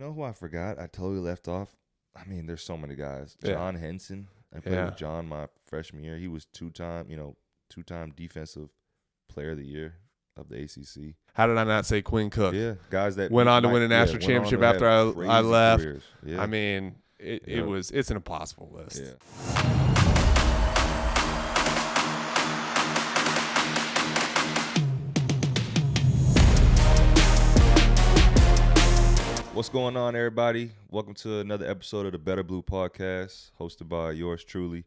know who I forgot? I totally left off. I mean, there's so many guys. John Henson. I played with John my freshman year. He was two-time defensive player of the year of the ACC. How did I not say Quinn Cook? Yeah, guys that went on to win a national championship after I left. Yeah. I mean, it's an impossible list. Yeah. What's going on, everybody? Welcome to another episode of the Better Blue Podcast, hosted by yours truly,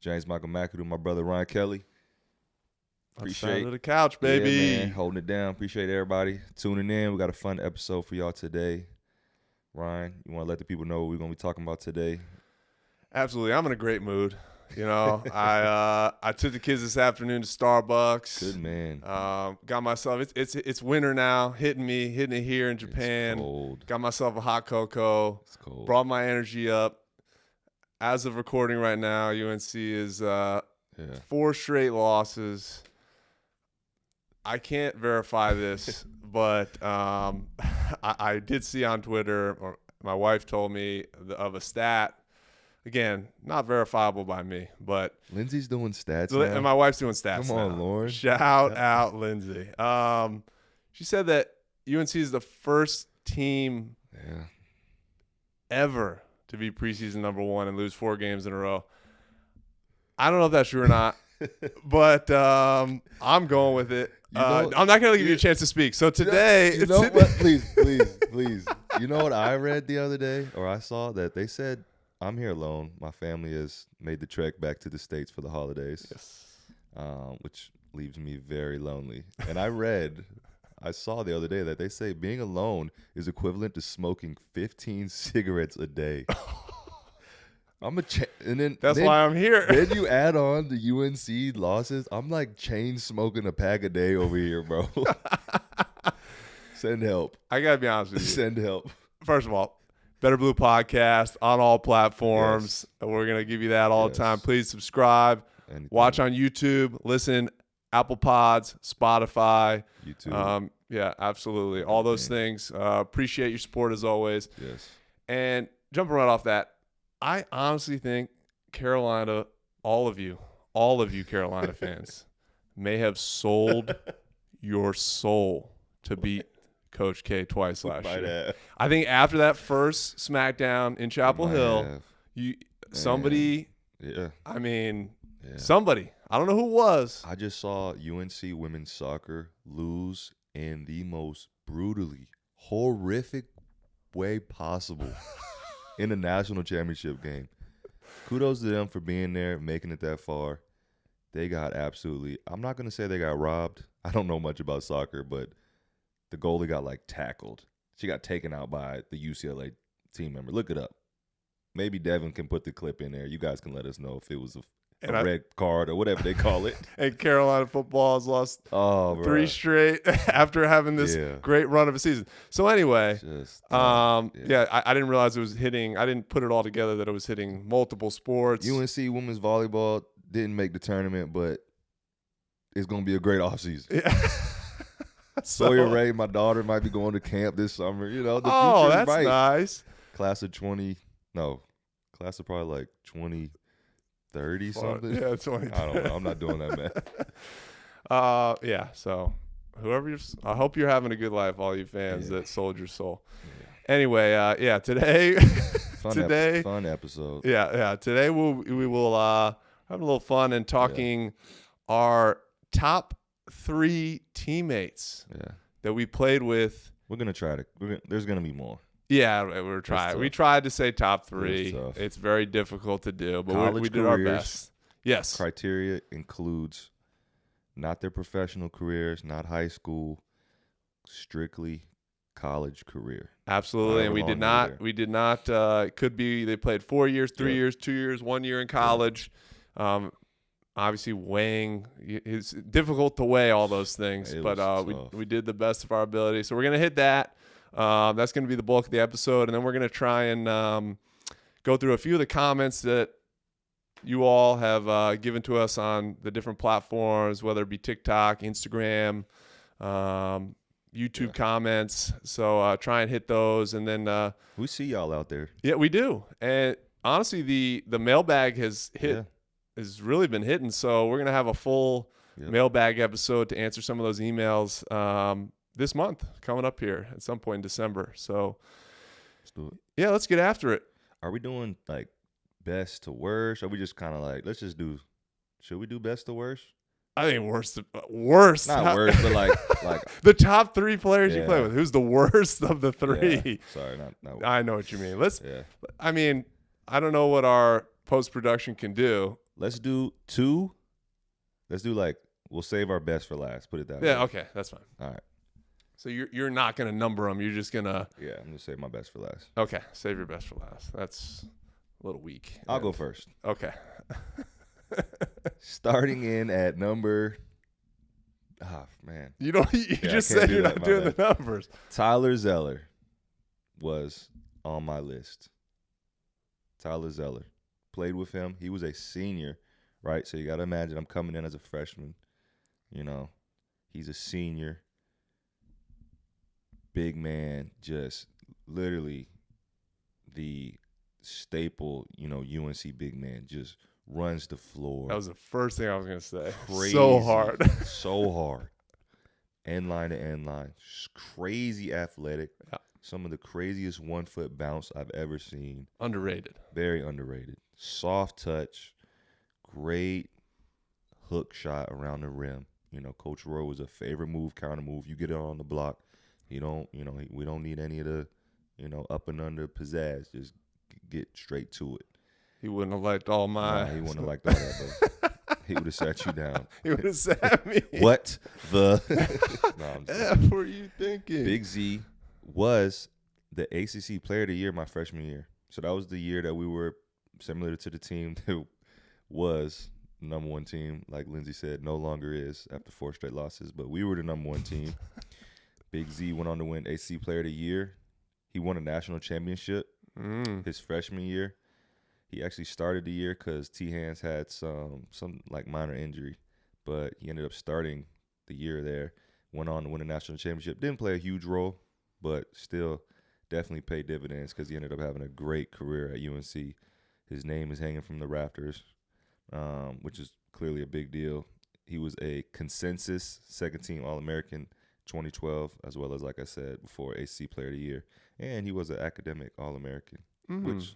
James Michael McAdoo, my brother Ryan Kelly. Appreciate the couch, baby. Yeah, man, holding it down. Appreciate everybody tuning in. We got a fun episode for y'all today. Ryan, you want to let the people know what we're going to be talking about today? Absolutely. I'm in a great mood. You know, I took the kids this afternoon to Starbucks. Good man. Got myself. It's winter now. Hitting it here in Japan. It's cold. Got myself a hot cocoa. It's cold. Brought my energy up. As of recording right now, UNC is 4 straight losses. I can't verify this, but I did see on Twitter, or my wife told me of a stat. Again, not verifiable by me, but Lindsay's doing stats now. And my wife's doing stats Come on, now. Lauren. Shout out Lindsay. She said that UNC is the first team ever to be preseason number 1 and lose 4 games in a row. I don't know if that's true or not, but I'm going with it. I'm not going to give you a chance to speak. So today, you know what? Please. You know what I read the other day, or I saw that they said, I'm here alone. My family has made the trek back to the States for the holidays, which leaves me very lonely. And I saw the other day that they say being alone is equivalent to smoking 15 cigarettes a day. That's why I'm here. Then you add on the UNC losses. I'm like chain smoking a pack a day over here, bro. Send help. I got to be honest with you. Send help. First of all, Better Blue Podcast on all platforms. Yes. We're going to give you that all the time. Please subscribe. Anything. Watch on YouTube. Listen, Apple Pods, Spotify. YouTube. Yeah, absolutely. All those things. Appreciate your support as always. Yes. And jumping right off that, I honestly think Carolina, all of you Carolina fans, may have sold your soul to beat Coach K twice last year. I think after that first smackdown in Chapel Hill, somebody, somebody, I don't know who it was. I just saw UNC women's soccer lose in the most brutally, horrific way possible in a national championship game. Kudos to them for being there, making it that far. They got absolutely, I'm not going to say they got robbed. I don't know much about soccer, but the goalie got tackled. She got taken out by the UCLA team member. Look it up. Maybe Devin can put the clip in there. You guys can let us know if it was a red card or whatever they call it. And Carolina football has lost 3 straight after having this great run of a season. So anyway, I didn't realize it was hitting. I didn't put it all together that it was hitting multiple sports. UNC women's volleyball didn't make the tournament, but it's going to be a great offseason. Yeah. Sawyer Ray, my daughter, might be going to camp this summer. You know, the future is bright. Nice. Class of probably 2030 something. Yeah, 20. I don't know. I'm not doing that, man. So I hope you're having a good life, all you fans that sold your soul. Yeah. Anyway, today, fun episode. Yeah. Today we will have a little fun and talking our top 3 teammates that we played with. We're gonna try to. There's gonna be more. Yeah, we're trying. We tried to say top 3. It's very difficult to do, but we did our best. Yes. Criteria includes not their professional careers, not high school, strictly college career. Absolutely, and we did not. It could be they played 4 years, 3 years, 2 years, 1 year in college. Obviously, weighing it's difficult to weigh all those things, but we did the best of our ability. So we're gonna hit that. That's gonna be the bulk of the episode, and then we're gonna try and go through a few of the comments that you all have given to us on the different platforms, whether it be TikTok, Instagram, YouTube comments. So try and hit those. And then we see y'all out there. Yeah, we do. And honestly, the mailbag has really been hitting. So we're going to have a full mailbag episode to answer some of those emails this month coming up here at some point in December. So let's do it. Yeah, let's get after it. Are we doing like best to worst? Or are we just kind of like, should we do best to worst? I think worst. Not worst, but like the top 3 players you play with. Who's the worst of the 3? Yeah. Sorry, not I know what you mean. I mean, I don't know what our post-production can do. Let's do 2. Let's do we'll save our best for last. Put it that way. Yeah, okay, that's fine. All right. So you're not gonna number them. You're just gonna. Yeah, I'm gonna save my best for last. Okay, save your best for last. That's a little weak. I'll go first. Okay. Starting in at number. Oh man. You just said you're not doing the numbers. Tyler Zeller was on my list. Tyler Zeller. Played with him. He was a senior, right? So you got to imagine I'm coming in as a freshman. You know, he's a senior. Big man, just literally the staple, UNC big man, just runs the floor. That was the first thing I was going to say. Crazy, so hard. So hard. End line to end line. Crazy athletic. Yeah. Some of the craziest 1-foot bounce I've ever seen. Underrated. Very underrated. Soft touch. Great hook shot around the rim. Coach Roy was a favorite move, counter move. You get it on the block. We don't need any of the, up and under pizzazz. Just get straight to it. He wouldn't have liked all my. Nah, he wouldn't have liked all that, bro. He would have sat you down. He would have sat me. What the? F were you thinking? Big Z was the ACC Player of the Year my freshman year. So that was the year that we were similar to the team that was number 1 team. Like Lindsay said, no longer is after 4 straight losses. But we were the number 1 team. Big Z went on to win ACC Player of the Year. He won a national championship his freshman year. He actually started the year because T-Hands had some minor injury, but he ended up starting the year there. Went on to win a national championship. Didn't play a huge role, but still definitely paid dividends because he ended up having a great career at UNC. His name is hanging from the rafters, which is clearly a big deal. He was a consensus second-team All-American 2012, as well as, like I said before, ACC Player of the Year. And he was an academic All-American, which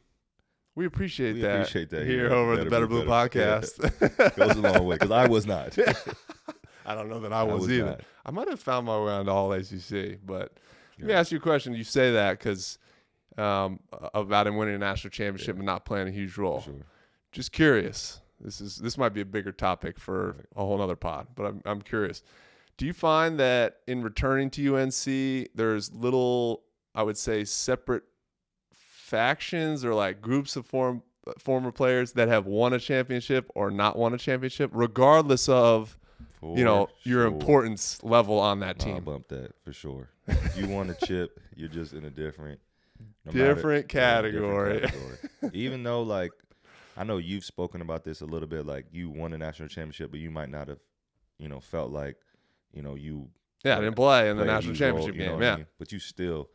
we appreciate that. Appreciate that here over the Better Blue podcast. Yeah. Goes a long way because I was not. I don't know that I was either. Not. I might have found my way onto All ACC, but let me ask you a question. You say that because about him winning a national championship and not playing a huge role. Sure. Just curious. This might be a bigger topic for a whole other pod, but I'm curious. Do you find that in returning to UNC, there's little, I would say, separate factions or like groups of former players that have won a championship or not won a championship, regardless of your importance level on that team? I'll bump that for sure. If you won a chip, you're just in a different category. Even though, like, I know you've spoken about this a little bit, like you won a national championship, but you might not have, felt like, you. Yeah, I didn't play in the national championship game. Yeah, but you still,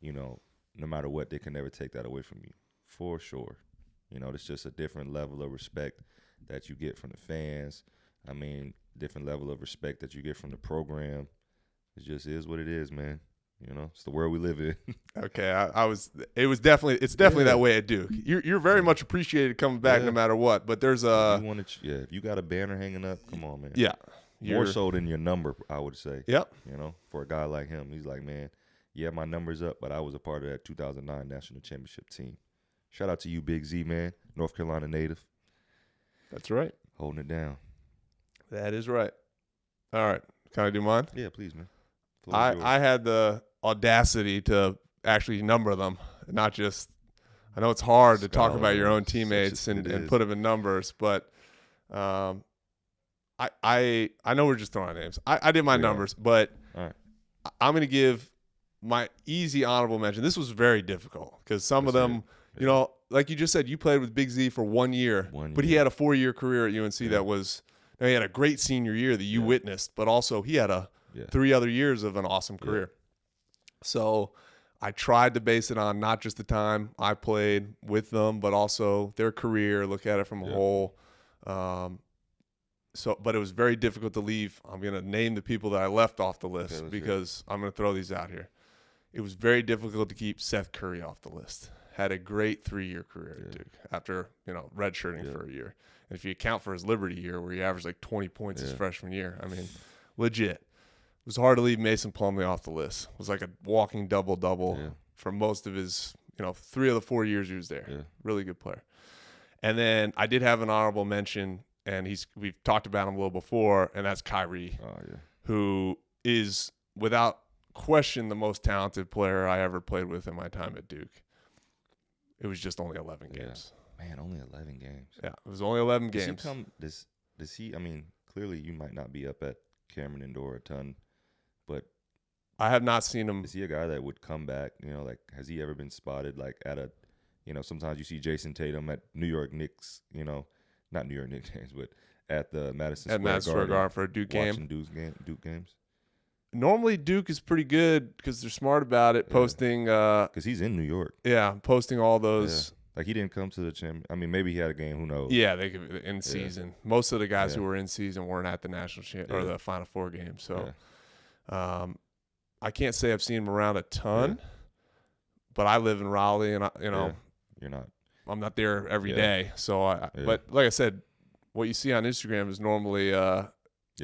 no matter what, they can never take that away from you, for sure. It's just a different level of respect that you get from the fans. I mean, different level of respect that you get from the program. It just is what it is, man. It's the world we live in. Okay, it's definitely that way at Duke. You're very much appreciated coming back no matter what. But there's if you got a banner hanging up, come on, man. Yeah. More so than your number, I would say. Yep. For a guy like him, he's like, man, yeah, my number's up, but I was a part of that 2009 national championship team. Shout out to you, Big Z, man. North Carolina native. That's right. Holding it down. That is right. All right. Can I do mine? Yeah, please, man. I had the audacity to actually number them, not just – I know it's hard to talk about your own teammates and put them in numbers, but I know we're just throwing out names. I did my numbers, but I'm going to give my easy honorable mention. This was very difficult because some of them, like you just said, you played with Big Z for 1 year, but he had a 4-year career at UNC that was – he had a great senior year that you witnessed, but also he had a 3 other years of an awesome career. So I tried to base it on not just the time I played with them, but also their career, look at it from a whole. But it was very difficult to leave. I'm going to name the people that I left off the list because I'm going to throw these out here. It was very difficult to keep Seth Curry off the list. Had a great 3-year career at Duke after, redshirting for a year. And if you account for his Liberty year where he averaged like 20 points his freshman year, I mean, legit. It was hard to leave Mason Plumlee off the list. It was like a walking double-double for most of his, 3 of the 4 years he was there. Yeah. Really good player. And then I did have an honorable mention, and we've talked about him a little before, and that's Kyrie, who is without question the most talented player I ever played with in my time at Duke. It was just only 11 games. Man, only 11 games. Yeah, it was only 11 games. Does he, I mean, clearly you might not be up at Cameron Indoor a ton, but I have not seen him. Is he a guy that would come back? Like, has he ever been spotted like at a, sometimes you see Jason Tatum at New York Knicks, not New York Knicks games, but at the Madison Square Garden for a Duke game. Watching Duke games. Normally Duke is pretty good because they're smart about it, posting. Because he's in New York. Yeah, posting all those. Yeah. Like, he didn't come to the champion. I mean, maybe he had a game. Who knows? Yeah, they could in season. Most of the guys who were in season weren't at the national or the Final Four game. So, I can't say I've seen him around a ton, but I live in Raleigh, and you're not. I'm not there every day. So, but like I said, what you see on Instagram is normally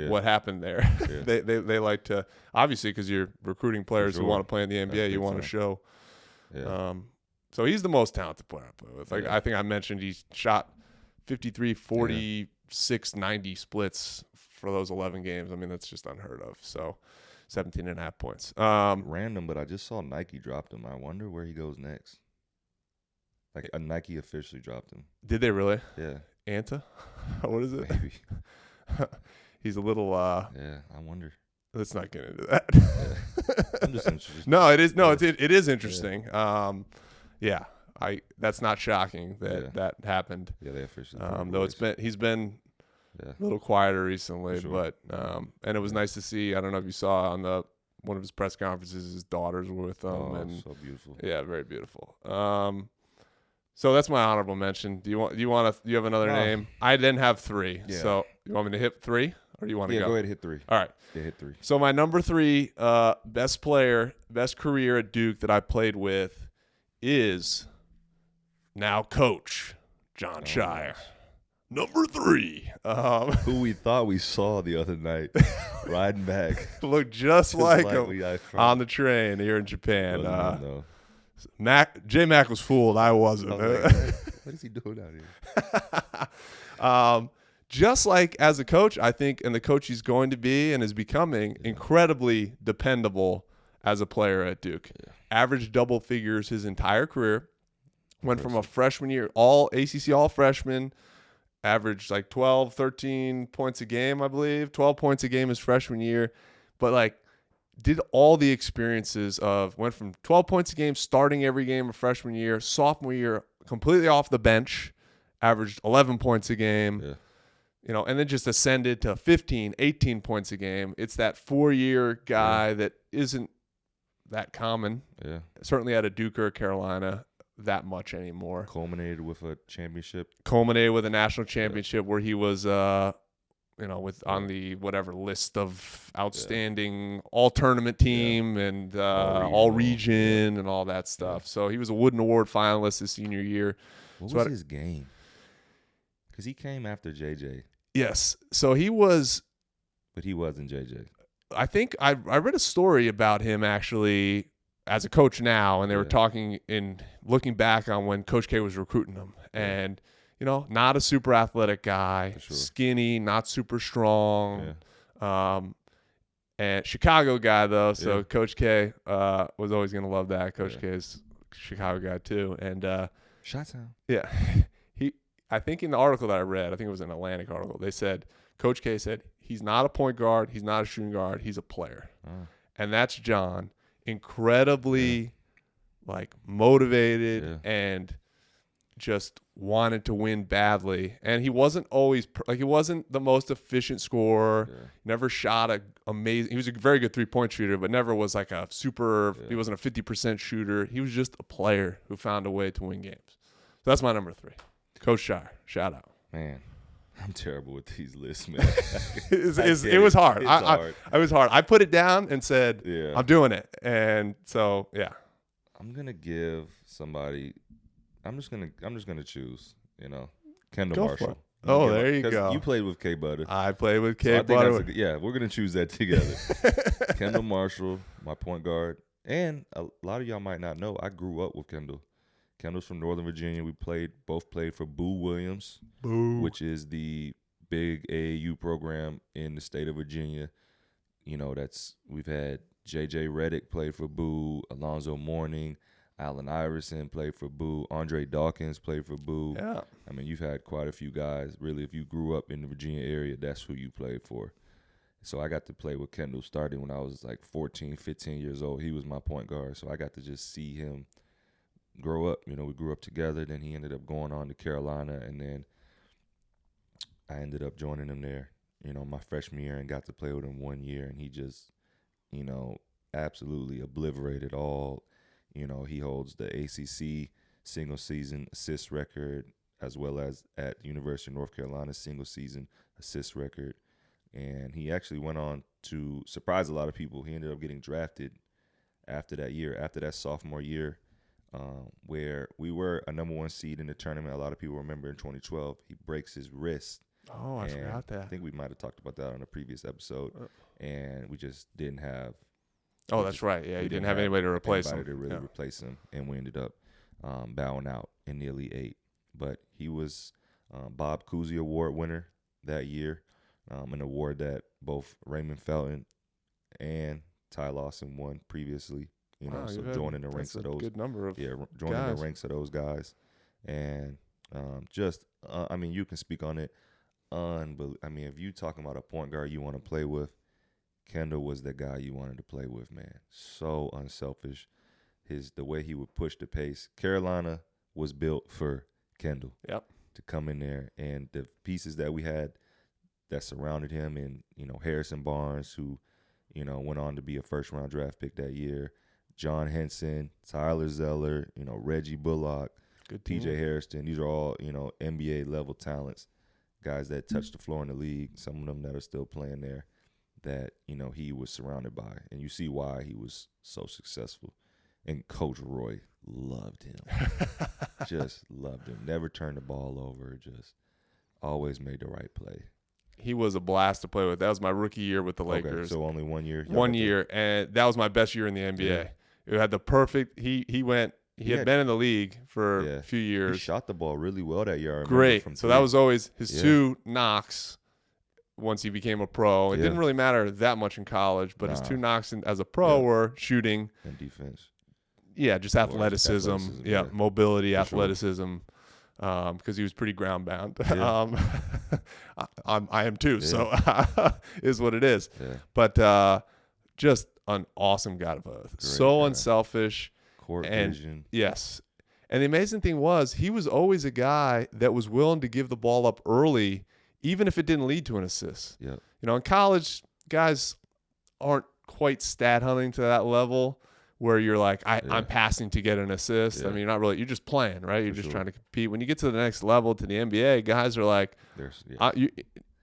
what happened there. Yeah. they like to, obviously, because you're recruiting players who want to play in the NBA, you want to show. Yeah. So he's the most talented player I play with. Like I think I mentioned, he shot 53, 46, 90 splits for those 11 games. I mean, that's just unheard of. So 17.5 points. Random, but I just saw Nike dropped him. I wonder where he goes next. Like, a Nike officially dropped him. Did they really? Yeah. Anta? What is it? Maybe. He's a little yeah, I wonder. Let's not get into that. I'm just interested. No, it is it is interesting. That's not shocking that happened. Yeah, they officially. Though he's been a little quieter recently, but and it was nice to see. I don't know if you saw on one of his press conferences, his daughters were with him, and so beautiful. Yeah, very beautiful. So that's my honorable mention. Do you have another name? I didn't have 3. Yeah. So you want me to hit 3, or do you want to go? Yeah, go ahead and hit 3. All right. Yeah, hit 3. So my number 3, best player, best career at Duke that I played with is now Coach John Shire. Number 3. Who we thought we saw the other night riding back. Looked just like him on the train here in Japan. J-Mac was fooled. I wasn't. What is he doing out here? Just like as a coach, I think, and the coach he's going to be and is becoming, incredibly dependable as a player at Duke. Yeah. Averaged double figures his entire career. Went from a freshman year, all ACC all freshman, averaged like 12, 13 points a game, I believe. 12 points a game his freshman year. But like, did all the experiences went from 12 points a game, starting every game of freshman year, sophomore year, completely off the bench, averaged 11 points a game, and then just ascended to 15, 18 points a game. It's that 4-year guy that isn't that common. Yeah. Certainly at a Duke or a Carolina that much anymore. Culminated with a championship. Culminated with a national championship where he was on the whatever list of outstanding all-tournament team and all region and all that stuff. So he was a Wooden Award finalist his senior year. What was his game? Because he came after JJ. Yes. So he was. But he wasn't JJ. I think I read a story about him actually as a coach now, and they were talking looking back on when Coach K was recruiting him. And not a super athletic guy, skinny, not super strong. Yeah. And Chicago guy, though, so Coach K was always going to love that. Coach K is a Chicago guy, too. And Shot-town. Yeah. I think in the article that I read, I think it was an Atlantic article, they said, Coach K said, he's not a point guard, he's not a shooting guard, he's a player. Oh. And that's John. Incredibly, motivated and just wanted to win badly. And he wasn't always he wasn't the most efficient scorer. Yeah. Never shot amazing. He was a very good 3-point shooter, but never was like a super. Yeah. He wasn't a 50% shooter. He was just a player who found a way to win games. So that's my number 3. Coach Shire, shout out. Man, I'm terrible with these lists, man. It was hard. It's hard. I was hard. I put it down and said, Yeah. I'm doing it. And so, yeah. I'm gonna give somebody. I'm just gonna choose. Kendall Go Marshall. for it. Oh, there you go. You played with K Butter. I played with So K I think Butter. yeah, we're gonna choose that together. Kendall Marshall, my point guard, and a lot of y'all might not know, I grew up with Kendall. Kendall's from Northern Virginia. We both played for Boo Williams, which is the big AAU program in the state of Virginia. We've had J.J. Redick play for Boo, Alonzo Mourning, Allen Iverson played for Boo, Andre Dawkins played for Boo. Yeah. I mean, you've had quite a few guys. Really, if you grew up in the Virginia area, that's who you played for. So I got to play with Kendall starting when I was like 14, 15 years old. He was my point guard, so I got to just see him grow up. We grew up together. Then he ended up going on to Carolina, and then I ended up joining him there, my freshman year, and got to play with him 1 year. And he just, absolutely obliterated all. He holds the ACC single season assist record, as well as at the University of North Carolina single season assist record. And he actually went on to surprise a lot of people. He ended up getting drafted after that sophomore year, where we were a number 1 seed in the tournament. A lot of people remember in 2012, he breaks his wrist. Oh, I forgot that. I think we might have talked about that on a previous episode, and we just didn't have. Oh, that's right. Yeah, you didn't have anybody to replace him. To really replace him, and we ended up bowing out in the Elite 8. But he was Bob Cousy Award winner that year, an award that both Raymond Felton and Ty Lawson won previously. So joining the ranks of those. Good number of joining guys. the ranks of those guys, and you can speak on it. If you talking about a point guard you want to play with, Kendall was the guy you wanted to play with, man. So unselfish. The way he would push the pace. Carolina was built for Kendall. Yep. To come in there, and the pieces that we had that surrounded him, and Harrison Barnes, who went on to be a first-round draft pick that year, John Henson, Tyler Zeller, Reggie Bullock, P.J. Harrison. These are all NBA level talents, guys that touched the floor in the league. Some of them that are still playing there. That he was surrounded by, and you see why he was so successful. And Coach Roy loved him, just loved him. Never turned the ball over, just always made the right play. He was a blast to play with. That was my rookie year with the Lakers. So only 1 year. 1 year, and that was my best year in the NBA. Yeah. It had the perfect. He had been in the league for a few years. He shot the ball really well that year. Great. So that was always his 2 knocks. Once he became a pro, it didn't really matter that much in college, but his 2 knocks as a pro were shooting and defense. Yeah, just athleticism. Yeah, mobility, athleticism. Sure. Because he was pretty ground bound. Yeah. I am too. So is what it is. Yeah. But just an awesome guy to play with. So unselfish. Court vision. Yes. And the amazing thing was he was always a guy that was willing to give the ball up early, even if it didn't lead to an assist. Yep. In college, guys aren't quite stat hunting to that level where you're like, I'm passing to get an assist. Yeah. You're not really. You're just playing, right? You're just trying to compete. When you get to the next level, to the NBA, guys are like,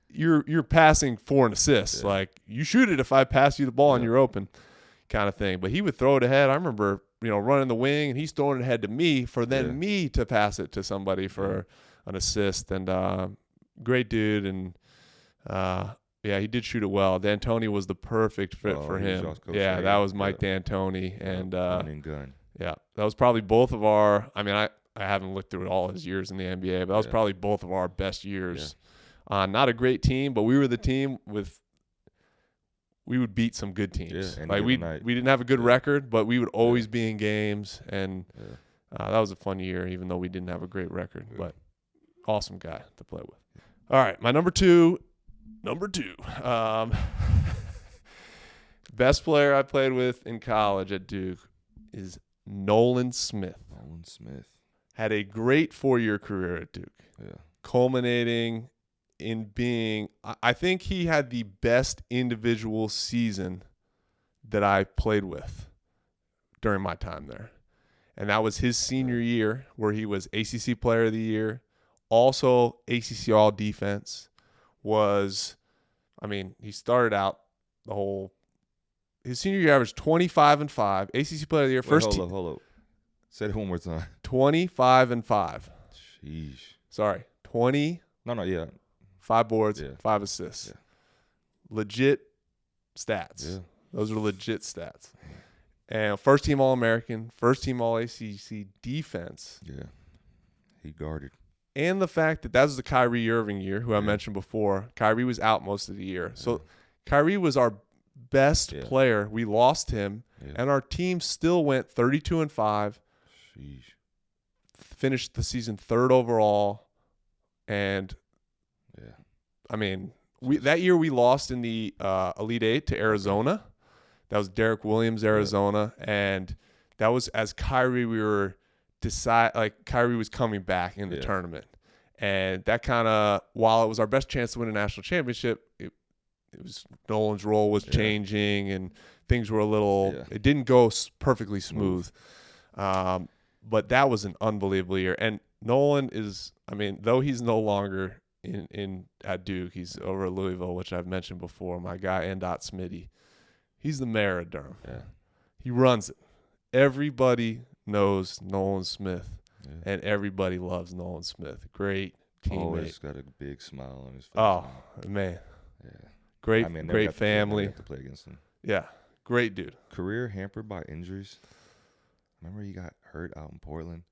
you're passing for an assist. Yeah. Like, you shoot it if I pass you the ball and you're open, kind of thing. But he would throw it ahead. I remember, running the wing, and he's throwing it ahead to me for me to pass it to somebody for an assist. And great dude, and he did shoot it well. D'Antoni was the perfect fit for him. That was Mike D'Antoni, and gun. Yeah, that was probably both of our. I haven't looked through all his years in the NBA, but that was probably both of our best years. Not a great team, but we were the team we would beat some good teams. Yeah, we didn't have a good record, but we would always be in games, and that was a fun year, even though we didn't have a great record. Yeah. But awesome guy to play with. All right, my number two. Best player I played with in college at Duke is Nolan Smith. had a great 4-year career at Duke, culminating in being – I think he had the best individual season that I played with during my time there. And that was his senior year where he was ACC Player of the Year, also ACC All-Defense, he started out the whole – his senior year averaged 25-5, ACC Player of the Year. Hold up. Say it one more time. 25-5. Sheesh. Sorry, 20. Yeah. 5 boards, 5 assists. Yeah. Legit stats. Yeah. Those are legit stats. And first team All-American, first team All-ACC defense. Yeah. He guarded. And the fact that was the Kyrie Irving year, who I mentioned before. Kyrie was out most of the year. So Kyrie was our best player. We lost him, and our team still went 32-5. Sheesh. Finished the season 3rd overall. And, that year we lost in the Elite Eight to Arizona. That was Derek Williams, Arizona. And that was as Kyrie, Kyrie was coming back in the tournament. And that kind of, while it was our best chance to win a national championship, it was Nolan's role was changing and things were a little, it didn't go perfectly smooth. But that was an unbelievable year. And Nolan is, though he's no longer at Duke, he's over at Louisville, which I've mentioned before, my guy, N.Dot Smitty. He's the mayor of Durham. Yeah. He runs it. Everybody knows Nolan Smith, and everybody loves Nolan Smith. Great teammate. Always got a big smile on his face. Oh, man. Yeah. Great family. To play against him. Yeah. Great dude. Career hampered by injuries. Remember he got hurt out in Portland?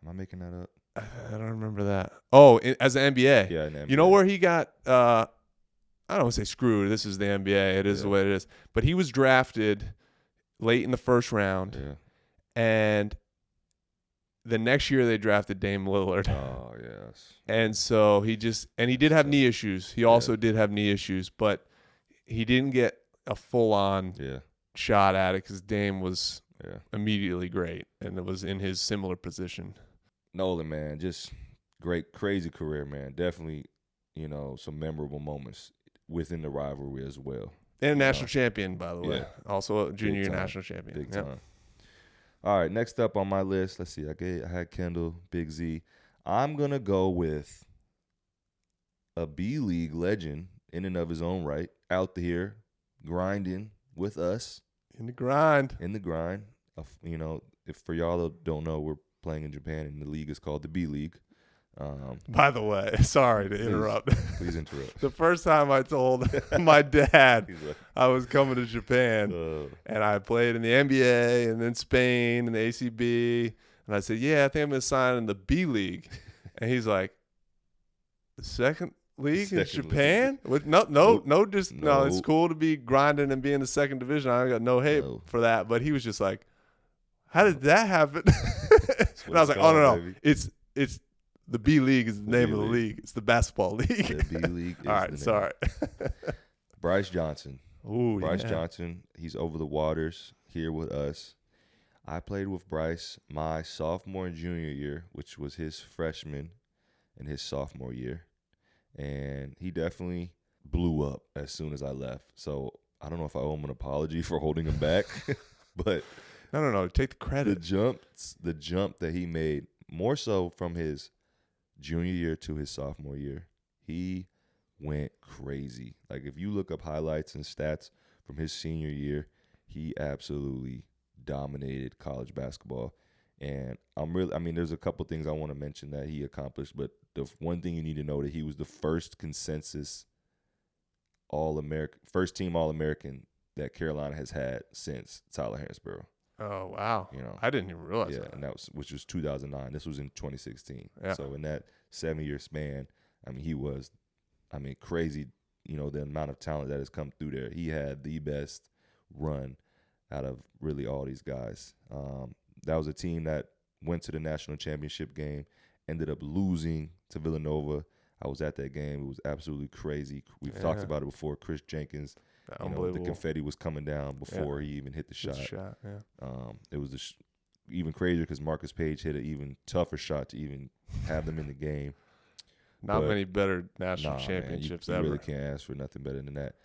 Am I making that up? I don't remember that. Oh, as an NBA. Yeah, in the NBA. You know where he got I don't want to say screwed. This is the NBA. It is the way it is. But he was drafted late in the first round. Yeah. And the next year they drafted Dame Lillard. Oh, yes. And so he did have knee issues. He also did have knee issues, but he didn't get a full-on shot at it because Dame was immediately great, and it was in his similar position. Nolan, man, just great, crazy career, man. Definitely, some memorable moments within the rivalry as well. And a national champion, by the way. Also a junior national champion. Big time. All right, next up on my list, let's see. I had Kendall, Big Z. I'm going to go with a B-League legend in and of his own right, out here, grinding with us. In the grind. If for y'all that don't know, we're playing in Japan, and the league is called the B-League. By the way, sorry to interrupt. Please interrupt. The first time I told my dad I was coming to Japan, and I played in the NBA and then Spain and the ACB, and I said, I think I'm going to sign in the B-League. And he's like, the second league in Japan? No, it's cool to be grinding and be in the second division. I got no hate for that. But he was just like, how did that happen? And I was like, oh, no. Baby. It's the B League is the name of the league. It's the basketball league. The B League is all right, sorry. Bryce Johnson. Ooh, Bryce Johnson, he's over the waters here with us. I played with Bryce my sophomore and junior year, which was his freshman and his sophomore year. And he definitely blew up as soon as I left. So I don't know if I owe him an apology for holding him back, but no, take the credit. The jump that he made, more so from his junior year to his sophomore year, he went crazy. Like if you look up highlights and stats from his senior year, he absolutely dominated college basketball. And there's a couple things I want to mention that he accomplished, but the one thing you need to know that he was the first consensus All-American, first team All-American that Carolina has had since Tyler Hansborough. Oh, wow. I didn't even realize that. And which was 2009. This was in 2016. Yeah. So in that 7-year span, he was, crazy, the amount of talent that has come through there. He had the best run out of really all these guys. That was a team that went to the national championship game, ended up losing to Villanova. I was at that game. It was absolutely crazy. We've talked about it before. Chris Jenkins, the confetti was coming down before he even hit the shot. Yeah. It was even crazier because Marcus Page hit an even tougher shot to even have them in the game. Not many better national championships man, you ever. really can't ask for nothing better than that.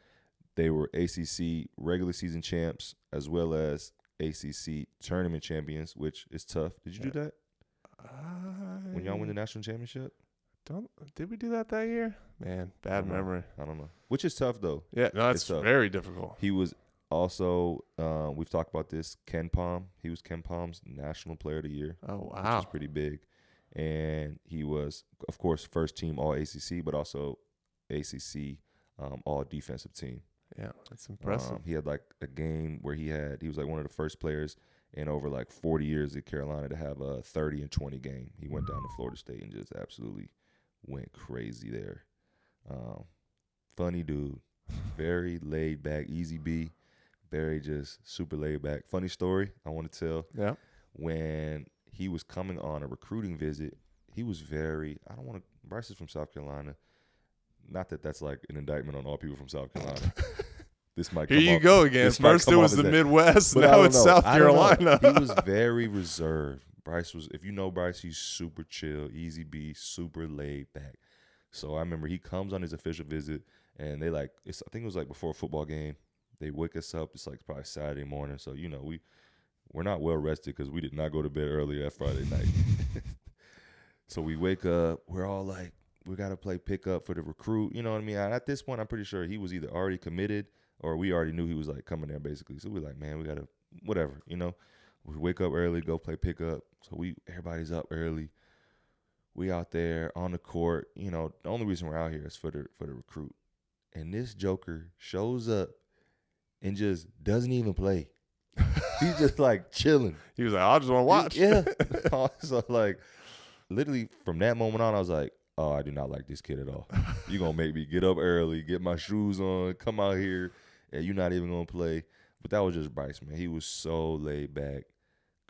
They were ACC regular season champs as well as ACC tournament champions, which is tough. Did you do that? When y'all win the national championship? Did we do that year? Man, bad memory. I don't know. Which is tough, though. Yeah, no, it's very difficult. He was also, we've talked about this, Ken Pom. He was Ken Pom's National Player of the Year. Oh, wow. Which is pretty big. And he was, of course, first team All-ACC, but also ACC All-Defensive Team. Yeah, that's impressive. He had like a game where he was like one of the first players in over like 40 years at Carolina to have a 30 and 20 game. He went down to Florida State and just absolutely went crazy there. Funny dude, very laid back, easy B, very just super laid back. Funny story I want to tell. Yeah. When he was coming on a recruiting visit, he was Bryce is from South Carolina. Not that that's like an indictment on all people from South Carolina. This might Here you go again. First it was the Midwest, now it's South Carolina. He was very reserved. Bryce was, if you know Bryce, he's super chill, easy B, super laid back. So I remember he comes on his official visit, and they I think it was like before a football game. They wake us up. It's like probably Saturday morning. So, we're not well rested because we did not go to bed early that Friday night. So we wake up. We're all like, we got to play pickup for the recruit. You know what I mean? And at this point, I'm pretty sure he was either already committed or we already knew he was like coming there basically. So we're like, man, we got to, whatever, We wake up early, go play pickup. So everybody's up early. We out there on the court. The only reason we're out here is for the recruit. And this joker shows up and just doesn't even play. He's just like chilling. He was like, I just want to watch. Yeah. So like literally from that moment on, I was like, oh, I do not like this kid at all. You're going to make me get up early, get my shoes on, come out here, and you're not even going to play. But that was just Bryce, man. He was so laid back.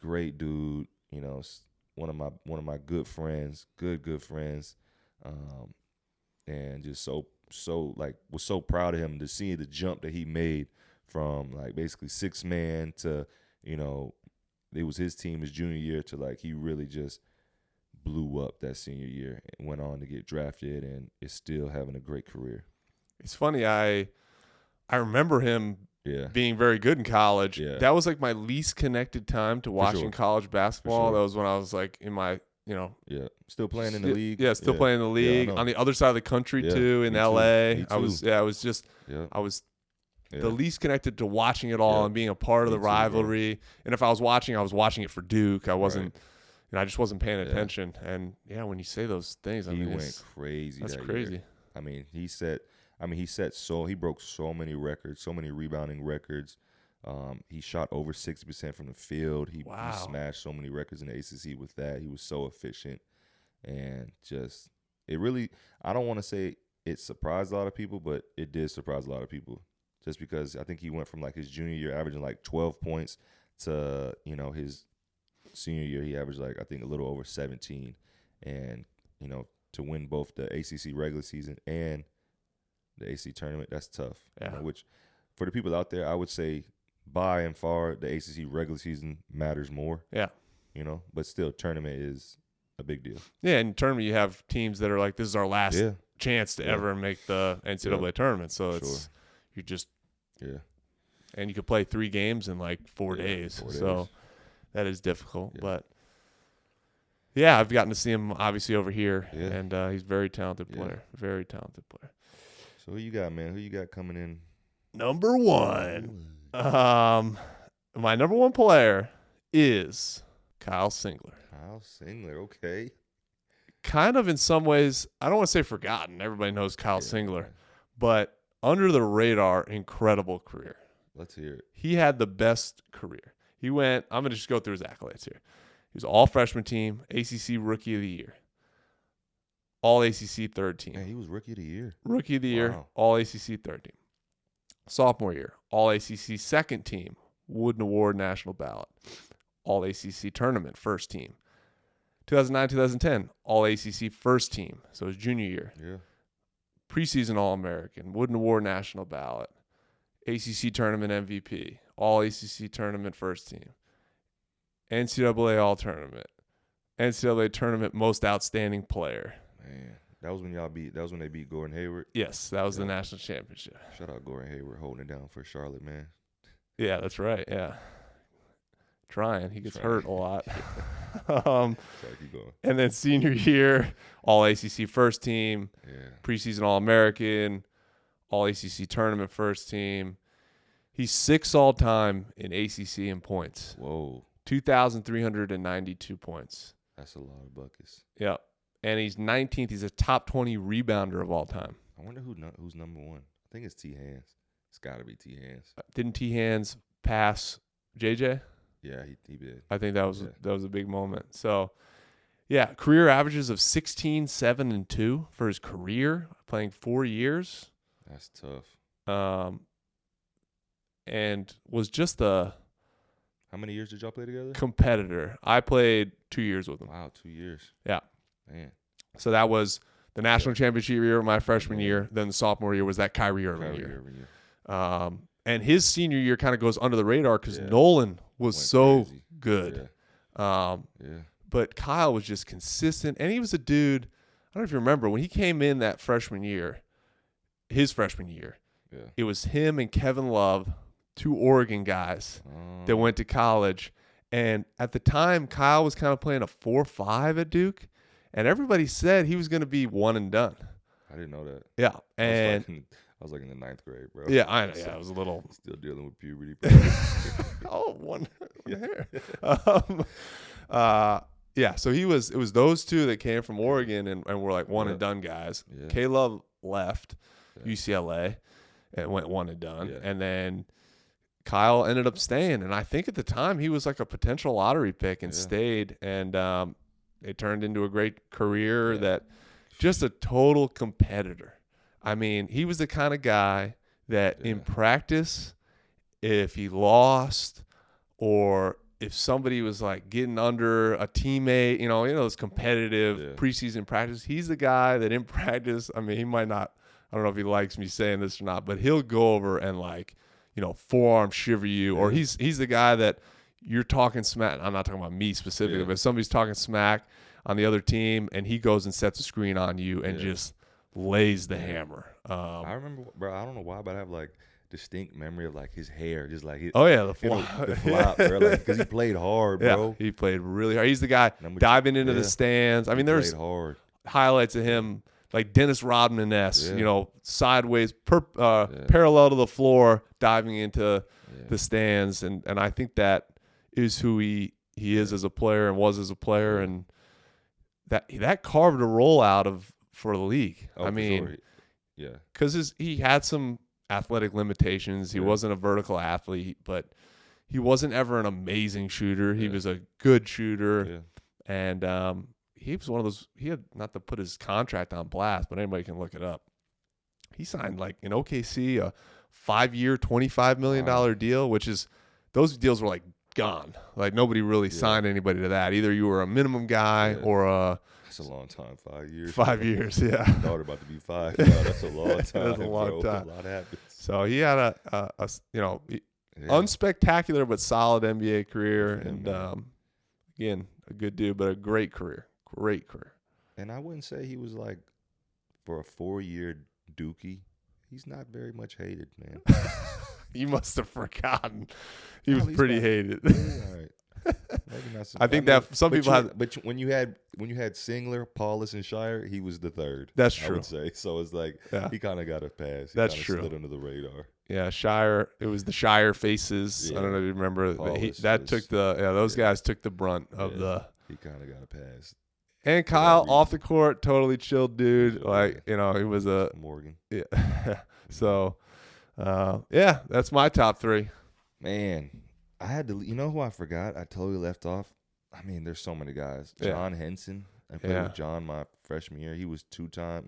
Great dude. One of my good friends, good friends. And just so was so proud of him to see the jump that he made from like basically 6-man to, it was his team his junior year to like he really just blew up that senior year and went on to get drafted and is still having a great career. It's funny. I remember him being very good in college. Yeah. That was like my least connected time to watching college basketball. Sure. That was when I was like in my, still playing in the league. Yeah, still playing in the league on the other side of the country too in LA. Me too. I was the least connected to watching it all and being a part of the rivalry. And if I was watching it for Duke. I wasn't. I just wasn't paying attention. And when you say those things, he went crazy. That's that crazy. Year. I mean, he broke so many records, so many rebounding records. He shot over 60% from the field. He smashed so many records in the ACC with that. He was so efficient, and just it really. I don't want to say it surprised a lot of people, but it did surprise a lot of people. Just because I think he went from like his junior year averaging like 12 points to his senior year he averaged like I think a little over 17, and to win both the ACC regular season and the ACC tournament, that's tough. Which for the people out there, I would say by and far the ACC regular season matters more. Yeah, but still tournament is a big deal. Yeah, in tournament you have teams that are like, this is our last chance to ever make the NCAA tournament. So you're just and you could play 3 games in like 4 days. So that is difficult, but I've gotten to see him obviously over here, and he's a very talented player. Very talented player. So who you got, man? Who you got coming in? Number 1. My number 1 player is Kyle Singler. Kyle Singler, okay. Kind of in some ways, I don't want to say forgotten. Everybody knows Kyle Singler, but under the radar, incredible career. Let's hear it. He had the best career. I'm going to just go through his accolades here. He was all freshman team, ACC Rookie of the Year, all ACC third team. Man, he was Rookie of the Year. Rookie of the Year, all ACC third team. Sophomore year, all ACC second team, Wooden Award national ballot, all ACC tournament first team. 2009-2010, all ACC first team, so his junior year. Yeah. Preseason All-American, Wooden Award national ballot, ACC tournament MVP, all ACC tournament first team. NCAA All-Tournament, NCAA Tournament Most Outstanding Player. Man, that was when they beat Gordon Hayward. Yes, that was the national championship. Shout out Gordon Hayward holding it down for Charlotte, man. Yeah, that's right. Yeah, trying. He gets hurt a lot. Sorry, keep going. And then senior year, All ACC first team, Yeah. preseason All American, All ACC tournament first team. He's 6th all time in ACC in points. Whoa, 2,392 points. that's a lot of buckets. Yep. And he's 19th. He's a top 20 rebounder of all time. I wonder who's number one. I think it's T. Hands. It's got to be T. Hands. Didn't T. Hands pass JJ? Yeah, he did. I think that was a big moment. So, yeah, career averages of 16, 7, and 2 for his career, playing 4 years. That's tough. And was just a How many years did y'all play together? competitor. I played 2 years with him. Wow, 2 years. Yeah. Man. So that was the national championship year, my freshman year. Then the sophomore year was that Kyrie Irving year. And his senior year kind of goes under the radar because Nolan was so crazy. good. Yeah. But Kyle was just consistent. And he was a dude, I don't know if you remember, when he came in that freshman year, his freshman year, it was him and Kevin Love, 2 Oregon guys that went to college. And at the time, Kyle was kind of playing a 4-5 at Duke. And everybody said he was going to be one and done. I didn't know that. Yeah. And I was like in the 9th grade, bro. yeah, I know. Yeah, I was a little. Still dealing with puberty. Oh, one hair. Yeah, so it was those 2 that came from Oregon and were like one and done guys. Yeah. K-Love left UCLA and went one and done. Yeah. And then Kyle ended up staying. And I think at the time he was like a potential lottery pick and stayed. And it turned into a great career that just a total competitor. I mean, he was the kind of guy that in practice, if he lost or if somebody was like getting under a teammate, you know, those competitive preseason practice, he's the guy that in practice, I mean, he might not, I don't know if he likes me saying this or not, but he'll go over and like, forearm shiver you, or he's the guy that you're talking smack. I'm not talking about me specifically, but if somebody's talking smack on the other team and he goes and sets a screen on you and just lays the hammer. I remember, bro, I don't know why, but I have like distinct memory of like his hair, just like the flop, the flop, bro, like because he played hard, bro. He played really hard. He's the guy diving into the stands. I mean, there's hard highlights of him like Dennis Rodman-esque, sideways, parallel to the floor, diving into the stands, and I think that is who he is as a player and was as a player, and that carved a role out for the league. I mean, because he had some athletic limitations. He wasn't a vertical athlete, but he wasn't ever an amazing shooter. He was a good shooter, and he was one of those. He had, not to put his contract on blast, but anybody can look it up. He signed like in OKC a 5-year, $25 million deal, which is those deals were like gone. Like nobody really signed anybody to that. Either you were a minimum guy or a. That's a long time. 5 years. 5 years, yeah. Daughter about to be 5. No, that's a long time. That's a long time. A lot happens. So he had a unspectacular but solid NBA career, and again, a good dude, but a great career. Great career. And I wouldn't say he was like, for a 4-year Dookie, he's not very much hated, man. You must have forgotten. He was pretty hated. All right. Maybe not I think that some people have. But when you had Singler, Paulus, and Shire, he was the third. That's true. I would say so. It's like he kind of got a pass. That's true. Slid under the radar. Yeah, Shire. It was the Shire faces. Yeah. I don't know if you remember. Paulus Took the those guys took the brunt of the. He kind of got a pass. And Kyle off the court, totally chilled dude. Like he was a Morgan. Yeah. So, that's my top 3. Man. I had to, who I forgot? I totally left off. I mean, there's so many guys. John Henson. I played with John my freshman year. He was two-time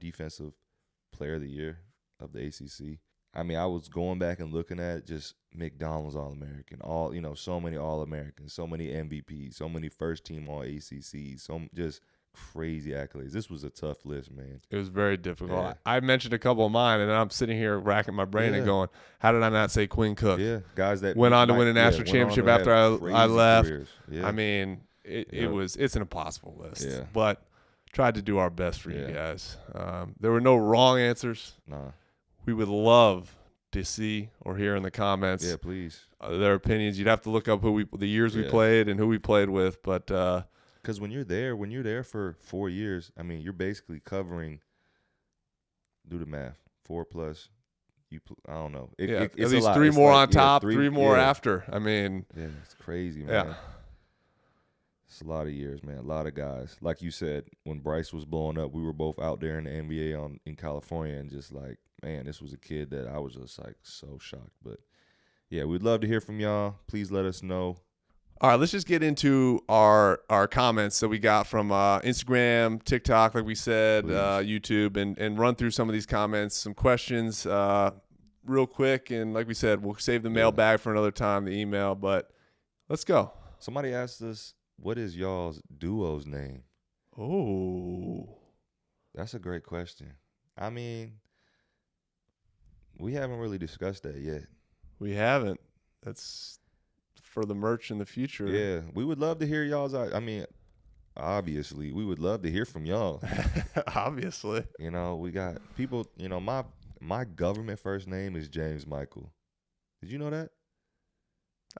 defensive player of the year of the ACC. I mean, I was going back and looking at just McDonald's All-American, so many All-Americans, so many MVPs, so many first-team All-ACCs, just crazy accolades. This was a tough list, man. It was very difficult. Yeah. I mentioned a couple of mine, and then I'm sitting here racking my brain and going, how did I not say Quinn Cook? Yeah, guys that went on to win a national championship after I left. Yeah. I mean, it's an impossible list. Yeah. But tried to do our best for you guys. There were no wrong answers. Nah. We would love to see or hear in the comments. Yeah, please. Their opinions. You'd have to look up the years we played and who we played with, but because when you're there for 4 years, I mean, you're basically covering. Do the math. 4 plus. I don't know. At least 3 more on top, 3 more after. I mean, it's crazy, man. Yeah. It's a lot of years, man. A lot of guys. Like you said, when Bryce was blowing up, we were both out there in the NBA in California, and just like, man, this was a kid that I was just like so shocked. But yeah, we'd love to hear from y'all. Please let us know. All right, let's just get into our comments that we got from Instagram, TikTok, like we said, YouTube, and run through some of these comments, some questions real quick. And like we said, we'll save the mailbag for another time, the email. But let's go. Somebody asked us, what is y'all's duo's name? Oh. That's a great question. I mean, we haven't really discussed that yet. We haven't. That's for the merch in the future. Yeah, we would love to hear y'all's. I mean, obviously, we would love to hear from y'all. Obviously. You know, we got people, you know, my government first name is James Michael. Did you know that?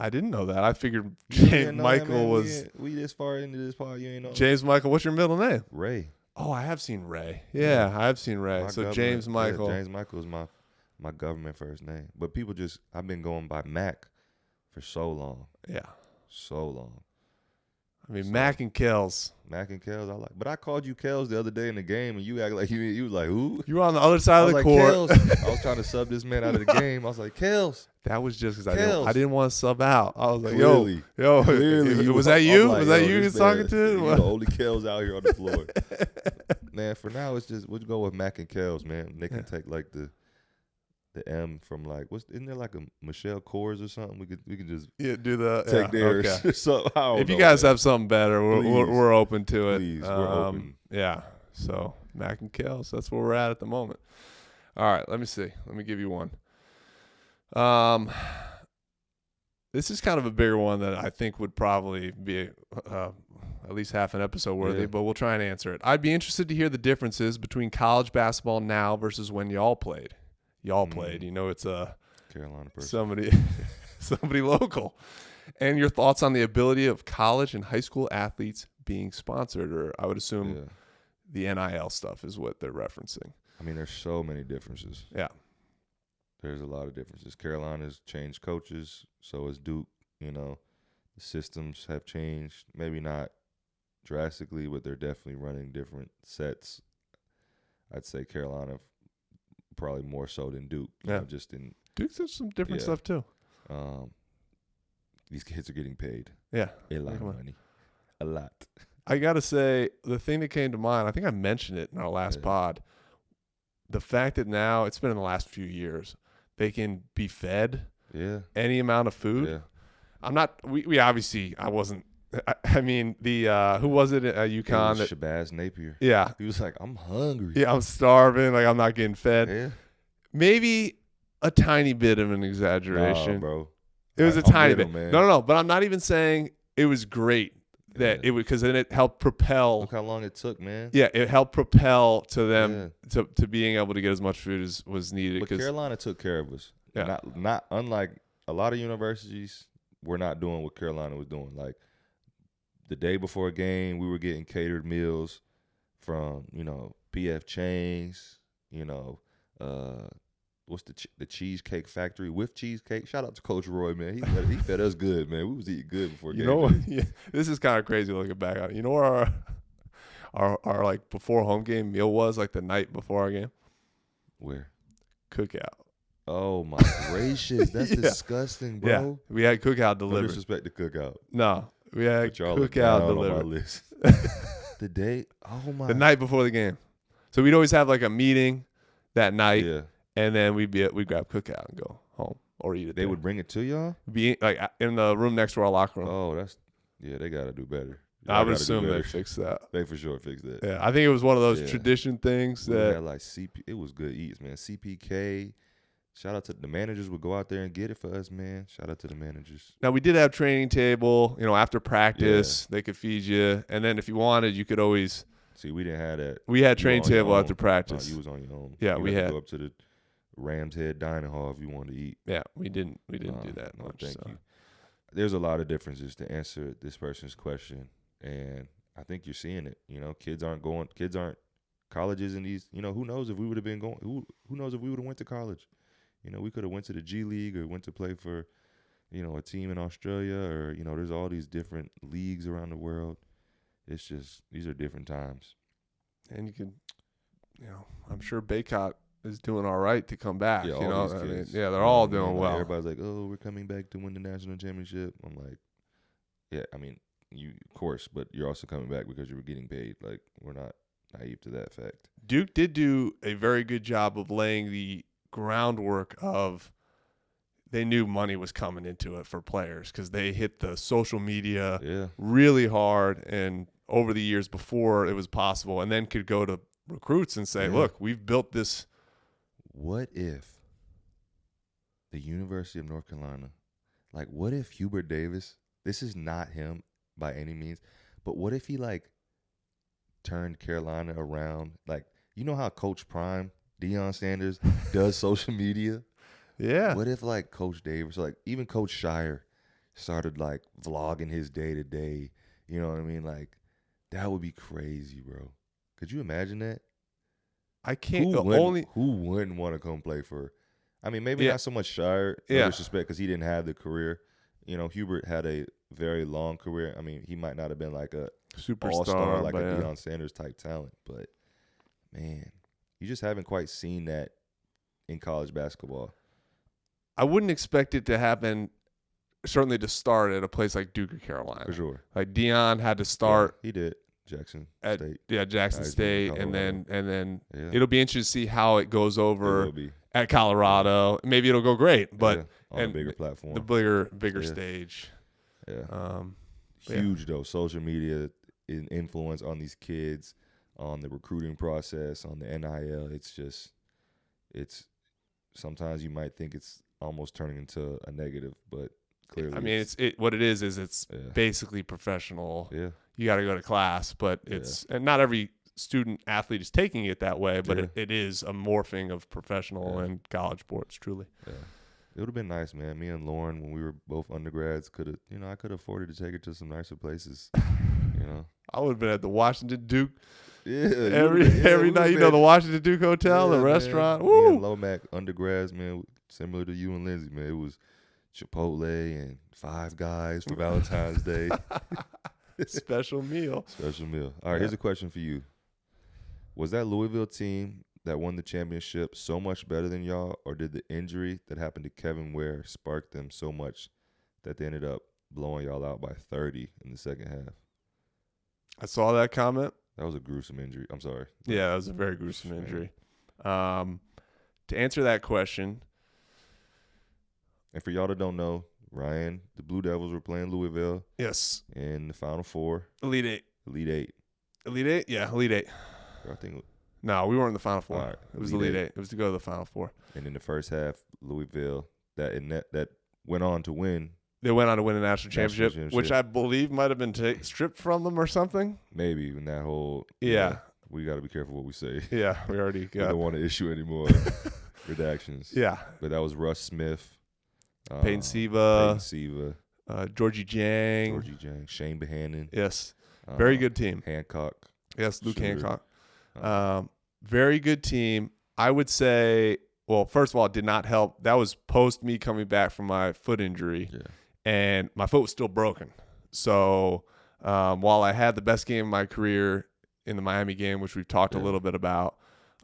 I didn't know that. I figured James Michael was. We this far into this part, you ain't know. James Michael, what's your middle name? Ray. Oh, I have seen Ray. Yeah, I have seen Ray. So James Michael. Yeah, James Michael is my government first name. But people I've been going by Mac for so long. Yeah. So long. I mean, Mac and Kells. Mac and Kells, but I called you Kells the other day in the game, and you act like you was like, who? You were on the other side of the court. Kells. I was trying to sub this man out of the game. I was like, Kells. That was just because I didn't want to sub out. I was like, clearly, was that you? Like, was that you he was talking to? You're the only Kells out here on the floor. Man, for now, it's just, we'll go with Mac and Kells, man. They can take like the M from like, isn't there like a Michelle Kors or something? We could just do the take theirs. Okay. So if you guys have something better, we're open to it. Please, we're open. Yeah. So Mac and Kells, that's where we're at the moment. All right, let me see. Let me give you one. This is kind of a bigger one that I think would probably be at least half an episode worthy, but we'll try and answer it. I'd be interested to hear the differences between college basketball now versus when y'all played. Played. You know, it's a Carolina person. somebody local. And your thoughts on the ability of college and high school athletes being sponsored, or I would assume the NIL stuff is what they're referencing. I mean, there's so many differences. Yeah. There's a lot of differences. Carolina's changed coaches, so has Duke. You know, the systems have changed. Maybe not drastically, but they're definitely running different sets. I'd say Carolina probably more so than Duke. You know, just in Duke's has some different stuff too. These kids are getting paid. Yeah, a lot of money. A lot. I gotta say, the thing that came to mind, I think I mentioned it in our last pod. The fact that now it's been in the last few years, they can be fed any amount of food. Yeah. I'm not. We obviously I wasn't. I mean, the who was it at UConn? Shabazz Napier. Yeah. He was like, I'm hungry. Yeah, I'm starving. Like, I'm not getting fed. Yeah. Maybe a tiny bit of an exaggeration. Nah, bro. It was a tiny bit. Man. No. But I'm not even saying it was great that it would, because then it helped propel. Look how long it took, man. Yeah, it helped propel to them to being able to get as much food as was needed. But Carolina took care of us. Yeah. Not unlike a lot of universities, we're not doing what Carolina was doing. Like, the day before a game, we were getting catered meals from, you know, PF Chang's, you know, what's the Cheesecake Factory with cheesecake. Shout out to Coach Roy, man. He fed us good, man. We was eating good before game. You know, this is kind of crazy looking back on it. You know where our like before home game meal was, like the night before our game? Where? Cookout. Oh my gracious, that's disgusting, bro. Yeah, we had Cookout delivered. No disrespect to Cookout. No, we had Cookout delivered. On my list. The night before the game. So we'd always have like a meeting that night, and then we'd grab Cookout and go home or eat it. They would bring it to y'all? Be like in the room next to our locker room. Oh, they got to do better. I would assume they fixed that. They for sure fixed that. Yeah, I think it was one of those tradition things that had like it was good eats, man. CPK. Shout out to the managers would go out there and get it for us, man. Shout out to the managers. Now we did have training table, after practice, they could feed you, and then if you wanted, you could always. See, we didn't have that. We had training table after practice. No, you was on your own. Yeah, we had to go up to the Rams Head Dining Hall if you wanted to eat. Yeah, we didn't do that much. Thank you. There's a lot of differences to answer this person's question, and I think you're seeing it. Kids aren't colleges in these. Who knows if we would have been going? Who knows if we would have went to college? We could have went to the G League or went to play for, a team in Australia or, there's all these different leagues around the world. It's just, these are different times. And you can, I'm sure Baycott is doing all right to come back. Yeah, they're all doing well. Everybody's like, oh, we're coming back to win the national championship. I'm like, yeah, I mean, you, of course, but you're also coming back because you were getting paid. Like, we're not naive to that fact. Duke did do a very good job of laying the groundwork of they knew money was coming into it for players because they hit the social media really hard and over the years before it was possible, and then could go to recruits and say, look, we've built this. What if the University of North Carolina, like what if Hubert Davis, this is not him by any means, but what if he turned Carolina around? Like, how Coach Prime, Deion Sanders, does social media? Yeah. What if Coach Davis, even Coach Shire started vlogging his day-to-day? You know what I mean? That would be crazy, bro. Could you imagine that? I can't Who wouldn't want to come play for? I mean, maybe not so much Shire, no disrespect, because he didn't have the career. Hubert had a very long career. I mean, he might not have been a superstar, all-star, a Deion Sanders type talent, but man, you just haven't quite seen that in college basketball. I wouldn't expect it to happen, certainly to start at a place like Duke or Carolina. For sure. Deion had to start. Yeah, he did. Jackson State. Yeah, Jackson State, and then it'll be interesting to see how it goes over at Colorado. Maybe it'll go great, but on a bigger platform, the bigger stage. Yeah. Huge though. Social media influence on these kids, on the recruiting process, on the NIL. It's sometimes you might think it's almost turning into a negative, but clearly, I mean, what it is it's basically professional. Yeah. You got to go to class, but and not every student athlete is taking it that way, but it is a morphing of professional and college sports, truly. Yeah. It would have been nice, man. Me and Lauren, when we were both undergrads, I could have afforded to take her to some nicer places. I would have been at the Washington Duke. Yeah. Every night, the Washington Duke Hotel, the restaurant. Man. Me and Lomac undergrads, man, similar to you and Lindsay, man. It was Chipotle and Five Guys for Valentine's Day. Special meal. All right, here's a question for you. Was that Louisville team that won the championship so much better than y'all, or did the injury that happened to Kevin Ware spark them so much that they ended up blowing y'all out by 30 in the second half? I saw that comment. That was a gruesome injury. I'm sorry. Yeah, that was a very gruesome injury. To answer that question. And for y'all that don't know, Ryan, the Blue Devils were playing Louisville. Yes. In the Final Four. Elite Eight? Yeah, Elite Eight. I think. No, we weren't in the Final Four. Right. It was Elite Eight. It was to go to the Final Four. And in the first half, Louisville, that went on to win. They went on to win a national championship, which I believe might have been stripped from them or something. Maybe in that whole. Yeah. We got to be careful what we say. Yeah, we already got. We don't want to issue any more redactions. Yeah. But that was Russ Smith. Peyton Siva. Georgie Jang. Shane Behannon. Yes. Very good team. Hancock. Yes, Luke Hancock. Very good team. I would say, well, first of all, it did not help. That was post me coming back from my foot injury. Yeah. And my foot was still broken. So while I had the best game of my career in the Miami game, which we've talked a little bit about.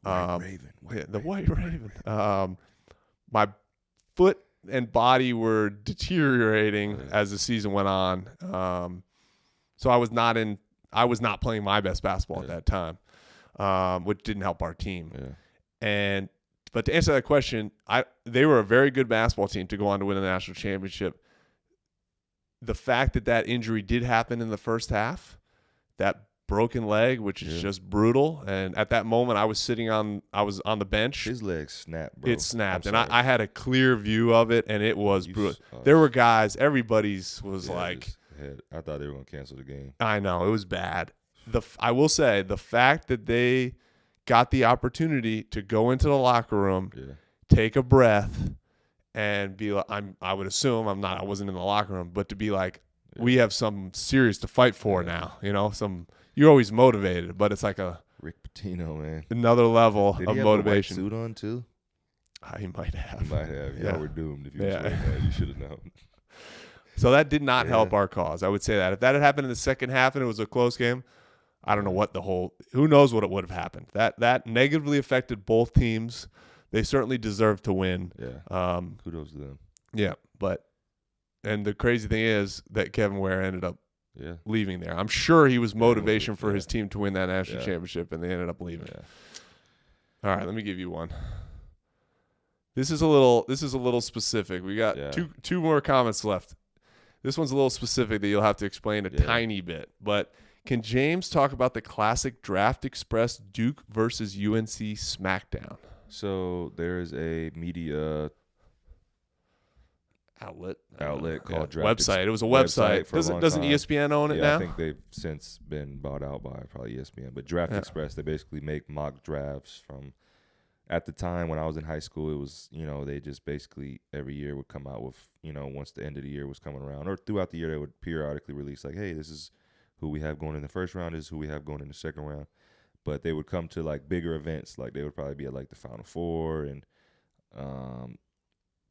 The White Raven. My foot and body were deteriorating as the season went on. So I was not playing my best basketball at that time, which didn't help our team. Yeah. But to answer that question, they were a very good basketball team to go on to win the national championship. The fact that injury did happen in the first half that broken leg, which is just brutal. And at that moment, I was on the bench. His leg snapped, bro. It snapped, and I had a clear view of it, and it was brutal. There were guys, everybody's was like, I thought they were gonna cancel the game. I know, it was bad. I will say the fact that they got the opportunity to go into the locker room, take a breath, and be like, I would assume I wasn't in the locker room, but to be like, we have something serious to fight for now. You know, you're always motivated, but it's like Rick Pitino, man, another level Did of he have motivation. A white suit on too? He might have. He might have. Y'all were doomed if you was wearing that. You should have known. So that did not help our cause. I would say that if that had happened in the second half and it was a close game, I don't know who knows what it would have happened. That negatively affected both teams. They certainly deserved to win. Yeah. Kudos to them. Yeah, and the crazy thing is that Kevin Ware ended up leaving there. I'm sure he was motivation for his team to win that national championship, and they ended up leaving. Yeah. All right, let me give you one. This is a little specific. We got two more comments left. This one's a little specific that you'll have to explain a tiny bit, but can James talk about the classic Draft Express Duke versus UNC smackdown? So there is a media outlet called Draft website. It was a website. Doesn't ESPN own it now? I think they've since been bought out by probably ESPN. But Draft Express, they basically make mock drafts from. At the time when I was in high school, it was, they just basically every year would come out with, once the end of the year was coming around, or throughout the year they would periodically release like, hey, this is who we have going in the first round, this is who we have going in the second round. But they would come to like bigger events, like they would probably be at like the Final Four, and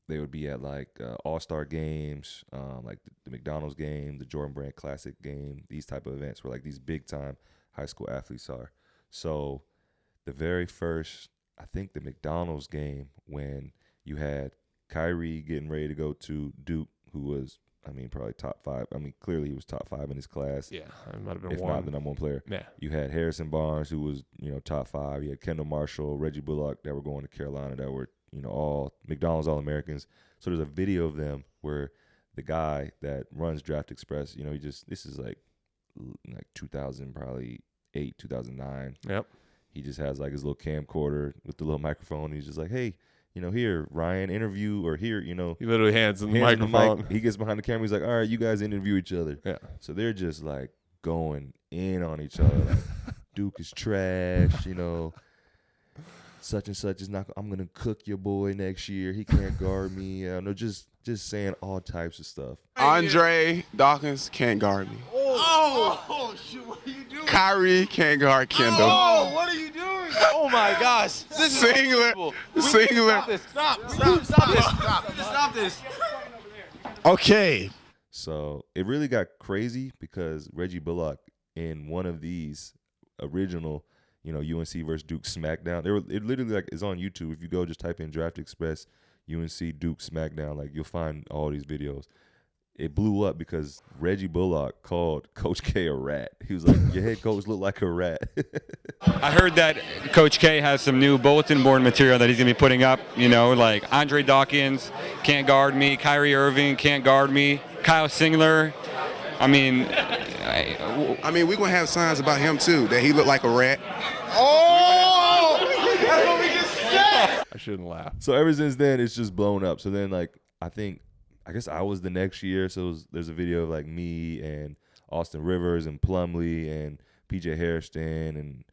they would be at like All-Star games, like the McDonald's game, the Jordan Brand Classic game, these type of events where like these big time high school athletes are. So the very first, I think the McDonald's game, when you had Kyrie getting ready to go to Duke, who was, probably top 5. Clearly he was top 5 in his class. Yeah, it might have been if not the number one player. Yeah. You had Harrison Barnes, who was, top 5. You had Kendall Marshall, Reggie Bullock that were going to Carolina that were, all McDonald's All-Americans. So there's a video of them where the guy that runs Draft Express, this is like 2000, probably 8, 2009. Yep. He just has like his little camcorder with the little microphone. He's just like, hey, here, Ryan, interview, or here, He literally hands him the microphone. He gets behind the camera. He's like, all right, you guys interview each other. Yeah. So they're just like going in on each other. Like, Duke is trash, such and such is not. I'm gonna cook your boy next year. He can't guard me. No, just saying all types of stuff. Andre Dawkins can't guard me. Oh, shoot, what are you doing? Kyrie can't guard Kendall. Oh, what are you doing? Oh my gosh. This Singular. Stop this. Okay. So it really got crazy because Reggie Bullock in one of these original, UNC versus Duke SmackDown. It literally like is on YouTube. If you go just type in Draft Express UNC Duke SmackDown, like you'll find all these videos. It blew up because Reggie Bullock called Coach K a rat. He was like, your head coach looked like a rat. I heard that Coach K has some new bulletin board material that he's going to be putting up, like Andre Dawkins can't guard me, Kyrie Irving can't guard me, Kyle Singler. we're going to have signs about him, too, that he looked like a rat. Oh! That's what we just said! I shouldn't laugh. So ever since then, it's just blown up. So then, like, I guess I was the next year. So there's a video of, like, me and Austin Rivers and Plumlee and P.J. Hairston and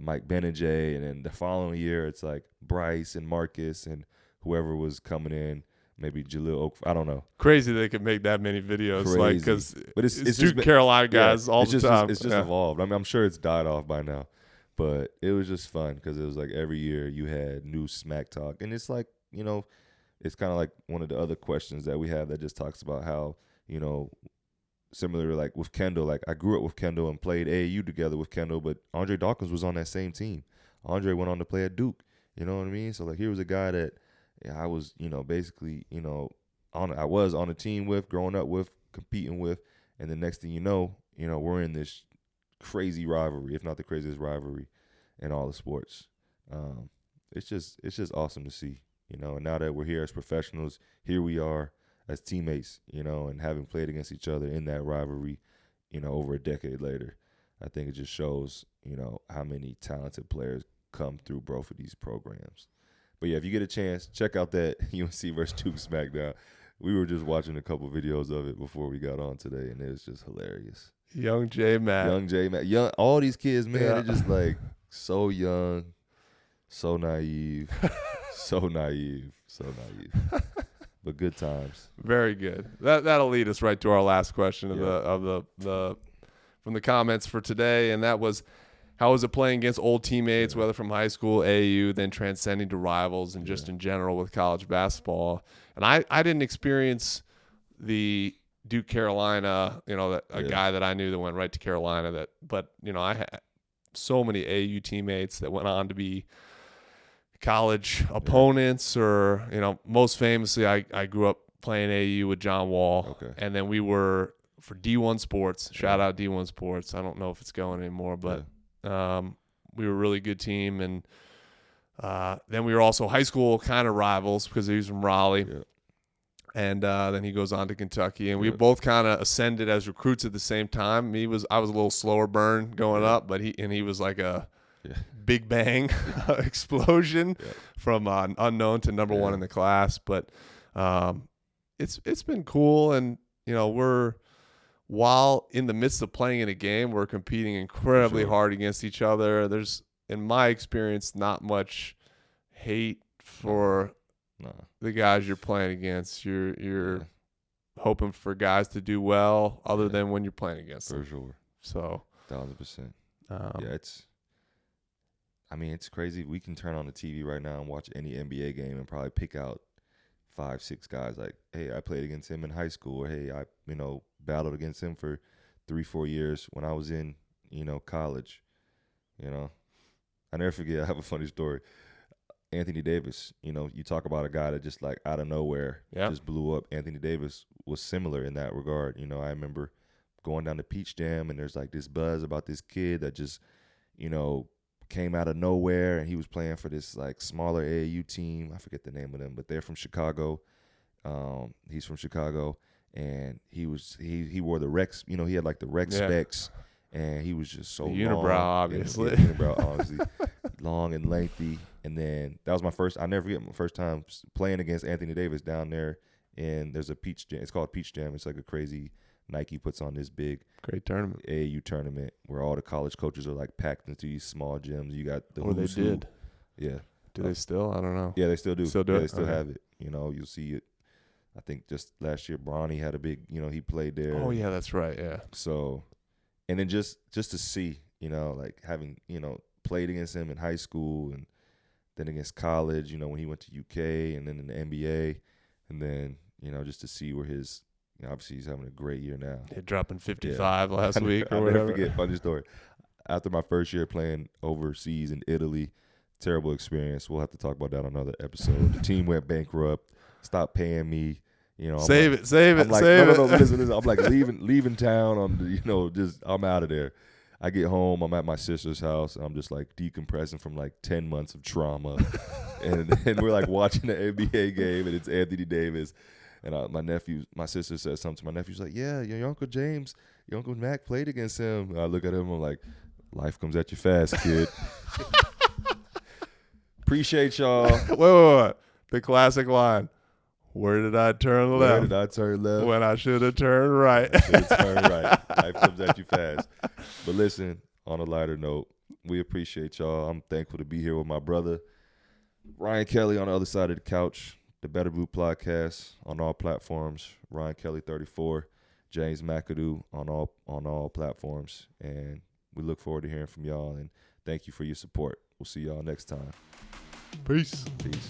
Mike Benajay. And then the following year, it's, like, Bryce and Marcus and whoever was coming in. Maybe Jaleel Oak. I don't know. Crazy they could make that many videos. Crazy. Like, because it's Duke been, Carolina guys all the time. It's just evolved. I'm sure it's died off by now. But it was just fun because it was like every year you had new smack talk. And it's like, it's kind of like one of the other questions that we have that just talks about how, similar to like with Kendall, like I grew up with Kendall and played AAU together with Kendall, but Andre Dawkins was on that same team. Andre went on to play at Duke. You know what I mean? So like here was a guy that I was, basically, I was on a team with, growing up with, competing with, and the next thing you know, we're in this crazy rivalry, if not the craziest rivalry in all the sports. It's just awesome to see, and now that we're here as professionals, here we are as teammates, and having played against each other in that rivalry, over a decade later. I think it just shows, how many talented players come through both of these programs. But yeah, if you get a chance, check out that UNC versus Duke SmackDown. We were just watching a couple videos of it before we got on today, and it was just hilarious. Young J Matt. All these kids, man, they're just like so young, so naive, so naive. But good times. Very good. That'll lead us right to our last question from the comments for today, and that was, how was it playing against old teammates, whether from high school, AAU, then transcending to rivals, and just in general with college basketball? And I didn't experience the Duke Carolina, guy that I knew that went right to Carolina. But I had so many AAU teammates that went on to be college opponents, or most famously, I grew up playing AAU with John Wall, and then we were for D1 Sports. Shout out D1 Sports. I don't know if it's going anymore, but. We were a really good team, and then we were also high school kind of rivals because he was from Raleigh, and then he goes on to Kentucky, and we both kind of ascended as recruits at the same time. I was a little slower burn going up, but he was like a big bang explosion from unknown to number one in the class. But it's been cool, and while in the midst of playing in a game, we're competing incredibly hard against each other. There's, in my experience, not much hate for the guys you're playing against. You're hoping for guys to do well, other than when you're playing against them. For sure. So 1,000%. It's crazy. We can turn on the TV right now and watch any NBA game and probably pick out 5-6 guys like, hey, I played against him in high school, or hey, I battled against him for 3-4 years when I was in college. I never forget. I have a funny story. Anthony Davis, you talk about a guy that just like out of nowhere just blew up. Anthony Davis was similar in that regard. I remember going down to Peach Jam, and there's like this buzz about this kid that just came out of nowhere, and he was playing for this like smaller AAU team. I forget the name of them, but they're from Chicago. He's from Chicago, and he wore the Rex. He had like the Rex specs, and he was just so unibrow, long. obviously. Unibrow, obviously, long and lengthy. And then that was my first. I never forget my first time playing against Anthony Davis down there. And there's a Peach Jam. It's called Peach Jam. It's like a crazy. Nike puts on this big great tournament, AAU tournament, where all the college coaches are like packed into these small gyms. You got the they did. Yeah. Do they still? I don't know. Yeah, they still do. Still do it? They still have it. You'll see it. I think just last year, Bronny had a big, he played there. Oh, yeah, that's right, yeah. So, and then just to see, like having, played against him in high school, and then against college, when he went to UK, and then in the NBA, and then, just to see where his, obviously he's having a great year now. Dropping 55 last week or whatever. I'll never forget, funny story. After my first year playing overseas in Italy, terrible experience. We'll have to talk about that on another episode. The team went bankrupt, stopped paying me. Save it. No, listen. I'm like leaving town. I'm out of there. I get home. I'm at my sister's house. I'm just like decompressing from like 10 months of trauma, and we're like watching the NBA game, and it's Anthony Davis. And my sister said something to my nephew. She's like, yeah, your Uncle James, your Uncle Mac played against him. And I look at him. I'm like, life comes at you fast, kid. Appreciate y'all. Wait. The classic line. Where did I turn left? Where did I turn left? When I should have turned right. Turn right. Life comes at you fast. But listen, on a lighter note, we appreciate y'all. I'm thankful to be here with my brother, Ryan Kelly, on the other side of the couch. The Better Blue Podcast on all platforms. Ryan Kelly 34, James McAdoo on all platforms. And we look forward to hearing from y'all. And thank you for your support. We'll see y'all next time. Peace. Peace.